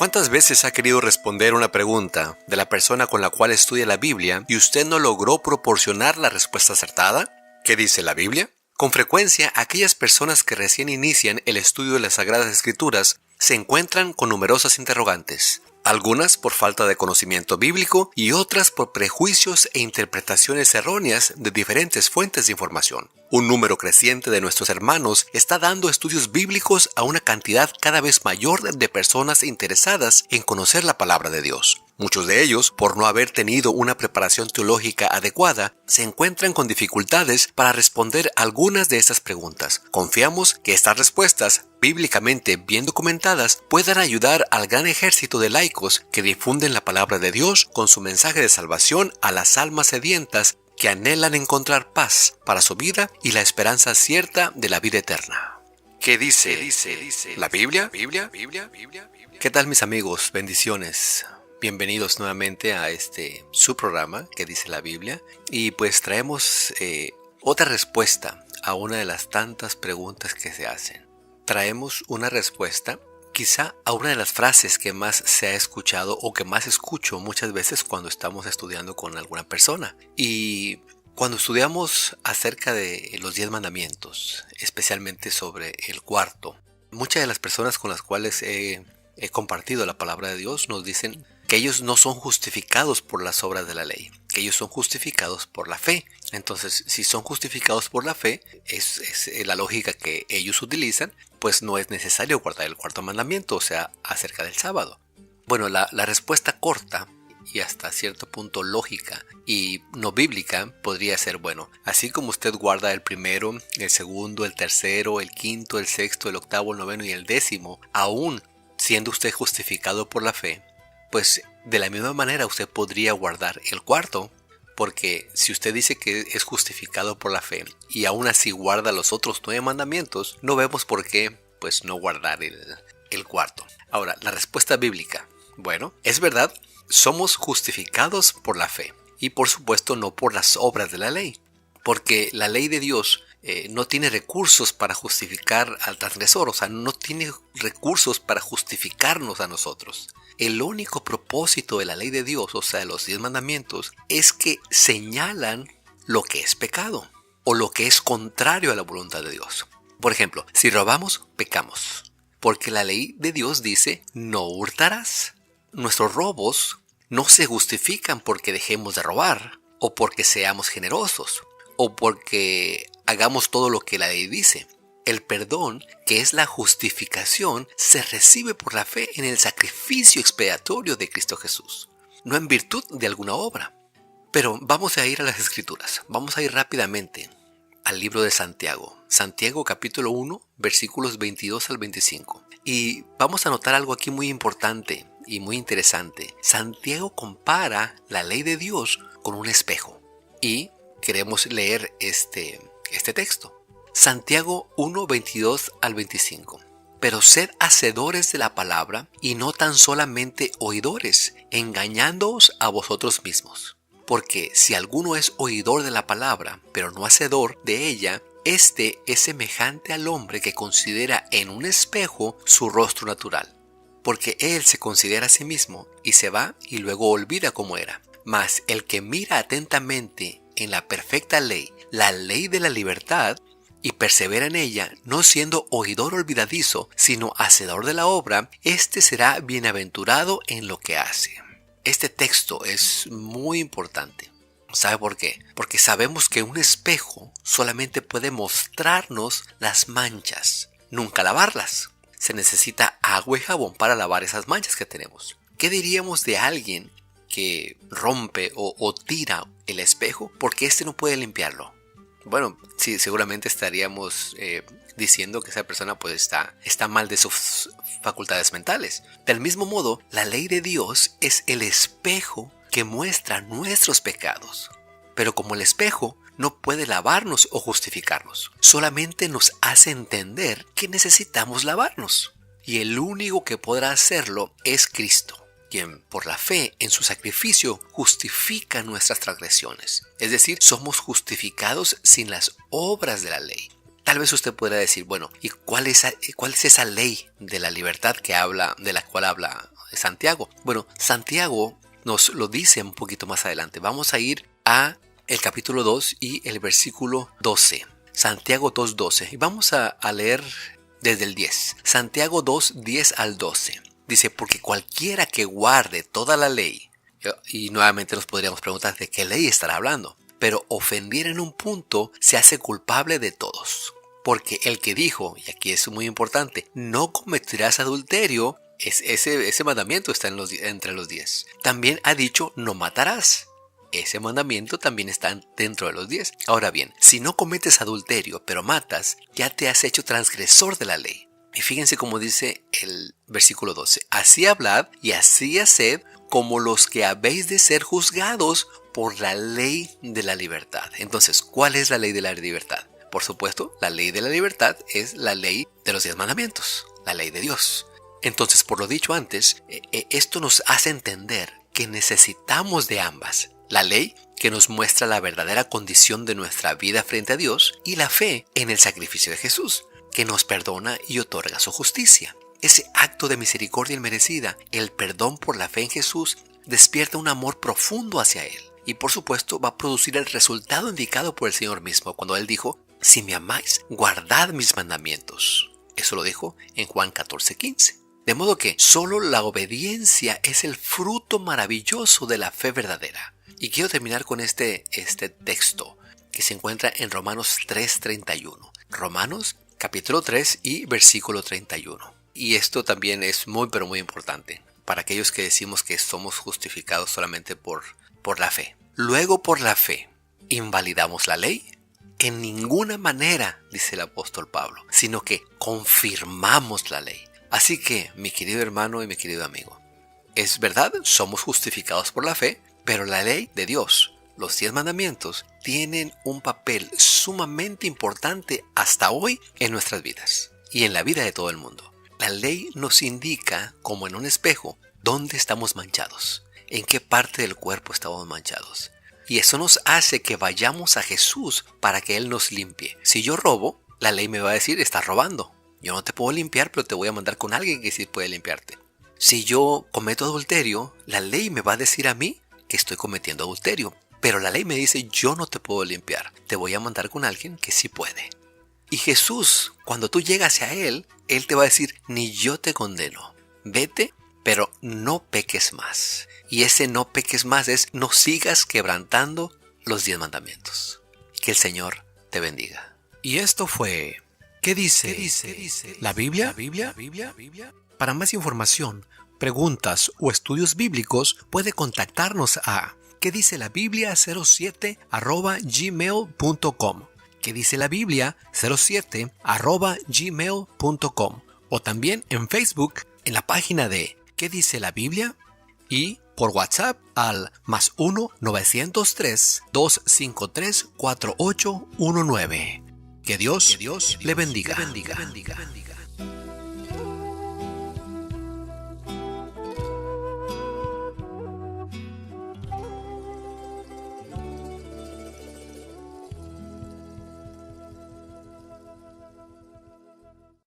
¿Cuántas veces ha querido responder una pregunta de la persona con la cual estudia la Biblia y usted no logró proporcionar la respuesta acertada? ¿Qué dice la Biblia? Con frecuencia, aquellas personas que recién inician el estudio de las Sagradas Escrituras se encuentran con numerosas interrogantes. Algunas por falta de conocimiento bíblico y otras por prejuicios e interpretaciones erróneas de diferentes fuentes de información. Un número creciente de nuestros hermanos está dando estudios bíblicos a una cantidad cada vez mayor de personas interesadas en conocer la palabra de Dios. Muchos de ellos, por no haber tenido una preparación teológica adecuada, se encuentran con dificultades para responder algunas de estas preguntas. Confiamos que estas respuestas, bíblicamente bien documentadas, puedan ayudar al gran ejército de laicos que difunden la palabra de Dios con su mensaje de salvación a las almas sedientas que anhelan encontrar paz para su vida y la esperanza cierta de la vida eterna. ¿Qué dice la Biblia? ¿Qué tal, mis amigos? Bendiciones. Bienvenidos nuevamente a su programa que dice la Biblia, y pues traemos otra respuesta a una de las tantas preguntas que se hacen. Traemos una respuesta quizá a una de las frases que más se ha escuchado o que más escucho muchas veces cuando estamos estudiando con alguna persona. Y cuando estudiamos acerca de los 10 mandamientos, especialmente sobre el cuarto, muchas de las personas con las cuales he compartido la palabra de Dios nos dicen que ellos no son justificados por las obras de la ley, que ellos son justificados por la fe. Entonces, si son justificados por la fe, es la lógica que ellos utilizan, pues no es necesario guardar el cuarto mandamiento, o sea, acerca del sábado. Bueno, la respuesta corta y hasta cierto punto lógica y no bíblica podría ser, bueno, así como usted guarda el primero, el segundo, el tercero, el quinto, el sexto, el octavo, el noveno y el décimo, aún siendo usted justificado por la fe, pues de la misma manera usted podría guardar el cuarto, porque si usted dice que es justificado por la fe y aún así guarda los otros 9 mandamientos, no vemos por qué pues no guardar el cuarto. Ahora, la respuesta bíblica. Bueno, es verdad, somos justificados por la fe y por supuesto no por las obras de la ley, porque la ley de Dios no tiene recursos para justificar al transgresor, o sea, no tiene recursos para justificarnos a nosotros. El único propósito de la ley de Dios, o sea, de los 10 mandamientos, es que señalan lo que es pecado o lo que es contrario a la voluntad de Dios. Por ejemplo, si robamos, pecamos, porque la ley de Dios dice, no hurtarás. Nuestros robos no se justifican porque dejemos de robar, o porque seamos generosos, o porque hagamos todo lo que la ley dice. El perdón, que es la justificación, se recibe por la fe en el sacrificio expiatorio de Cristo Jesús, no en virtud de alguna obra. Pero vamos a ir a las Escrituras, vamos a ir rápidamente al libro de Santiago. Santiago capítulo 1, versículos 22 al 25. Y vamos a notar algo aquí muy importante y muy interesante. Santiago compara la ley de Dios con un espejo. Y queremos leer este texto. Santiago 1, 22 al 25. Pero sed hacedores de la palabra y no tan solamente oidores, engañándoos a vosotros mismos. Porque si alguno es oidor de la palabra, pero no hacedor de ella, este es semejante al hombre que considera en un espejo su rostro natural. Porque él se considera a sí mismo y se va y luego olvida cómo era. Mas el que mira atentamente en la perfecta ley, la ley de la libertad, y persevera en ella, no siendo oidor olvidadizo, sino hacedor de la obra, éste será bienaventurado en lo que hace. Este texto es muy importante. ¿Sabe por qué? Porque sabemos que un espejo solamente puede mostrarnos las manchas, nunca lavarlas. Se necesita agua y jabón para lavar esas manchas que tenemos. ¿Qué diríamos de alguien que rompe o tira el espejo porque éste no puede limpiarlo? Bueno, sí, seguramente estaríamos diciendo que esa persona pues está mal de sus facultades mentales. Del mismo modo, la ley de Dios es el espejo que muestra nuestros pecados. Pero como el espejo no puede lavarnos o justificarnos, solamente nos hace entender que necesitamos lavarnos. Y el único que podrá hacerlo es Cristo, quien por la fe en su sacrificio justifica nuestras transgresiones. Es decir, somos justificados sin las obras de la ley. Tal vez usted podrá decir, bueno, ¿y cuál es esa ley de la libertad de la cual habla Santiago. Bueno, Santiago nos lo dice un poquito más adelante. Vamos a ir a el capítulo 2 y el versículo 12. Santiago 2:12. Y vamos a leer desde el 10. Santiago 2:10 al 12. Dice, porque cualquiera que guarde toda la ley, y nuevamente nos podríamos preguntar de qué ley estará hablando, pero ofendiera en un punto se hace culpable de todos. Porque el que dijo, y aquí es muy importante, no cometerás adulterio, ese mandamiento está entre los 10. También ha dicho, no matarás. Ese mandamiento también está dentro de los 10. Ahora bien, si no cometes adulterio, pero matas, ya te has hecho transgresor de la ley. Y fíjense cómo dice el versículo 12. Así hablad y así haced como los que habéis de ser juzgados por la ley de la libertad. Entonces, ¿cuál es la ley de la libertad? Por supuesto, la ley de la libertad es la ley de los 10 mandamientos, la ley de Dios. Entonces, por lo dicho antes, esto nos hace entender que necesitamos de ambas. La ley, que nos muestra la verdadera condición de nuestra vida frente a Dios, y la fe en el sacrificio de Jesús, que nos perdona y otorga su justicia. Ese acto de misericordia inmerecida, el perdón por la fe en Jesús, despierta un amor profundo hacia Él. Y por supuesto va a producir el resultado indicado por el Señor mismo, cuando Él dijo, si me amáis, guardad mis mandamientos. Eso lo dijo en Juan 14:15. De modo que solo la obediencia es el fruto maravilloso de la fe verdadera. Y quiero terminar con este texto que se encuentra en Romanos 3:31. Romanos capítulo 3 y versículo 31. Y esto también es muy pero muy importante para aquellos que decimos que somos justificados solamente por la fe. Luego por la fe, ¿invalidamos la ley? En ninguna manera, dice el apóstol Pablo, sino que confirmamos la ley. Así que, mi querido hermano y mi querido amigo, es verdad, somos justificados por la fe, pero la ley de Dios, los 10 mandamientos, tienen un papel sumamente importante hasta hoy en nuestras vidas y en la vida de todo el mundo. La ley nos indica, como en un espejo, dónde estamos manchados, en qué parte del cuerpo estamos manchados. Y eso nos hace que vayamos a Jesús para que Él nos limpie. Si yo robo, la ley me va a decir, estás robando. Yo no te puedo limpiar, pero te voy a mandar con alguien que sí puede limpiarte. Si yo cometo adulterio, la ley me va a decir a mí que estoy cometiendo adulterio. Pero la ley me dice, yo no te puedo limpiar. Te voy a mandar con alguien que sí puede. Y Jesús, cuando tú llegas a Él, Él te va a decir, ni yo te condeno. Vete, pero no peques más. Y ese no peques más es, no sigas quebrantando los 10 mandamientos. Que el Señor te bendiga. Y esto fue... ¿Qué dice la Biblia? Para más información, preguntas o estudios bíblicos, puede contactarnos a ¿Qué dice la Biblia 07@gmail.com? ¿Qué dice la Biblia 07@gmail.com? O también en Facebook, en la página de ¿Qué dice la Biblia? Y por WhatsApp al +1 903 253 4819. Que Dios le bendiga.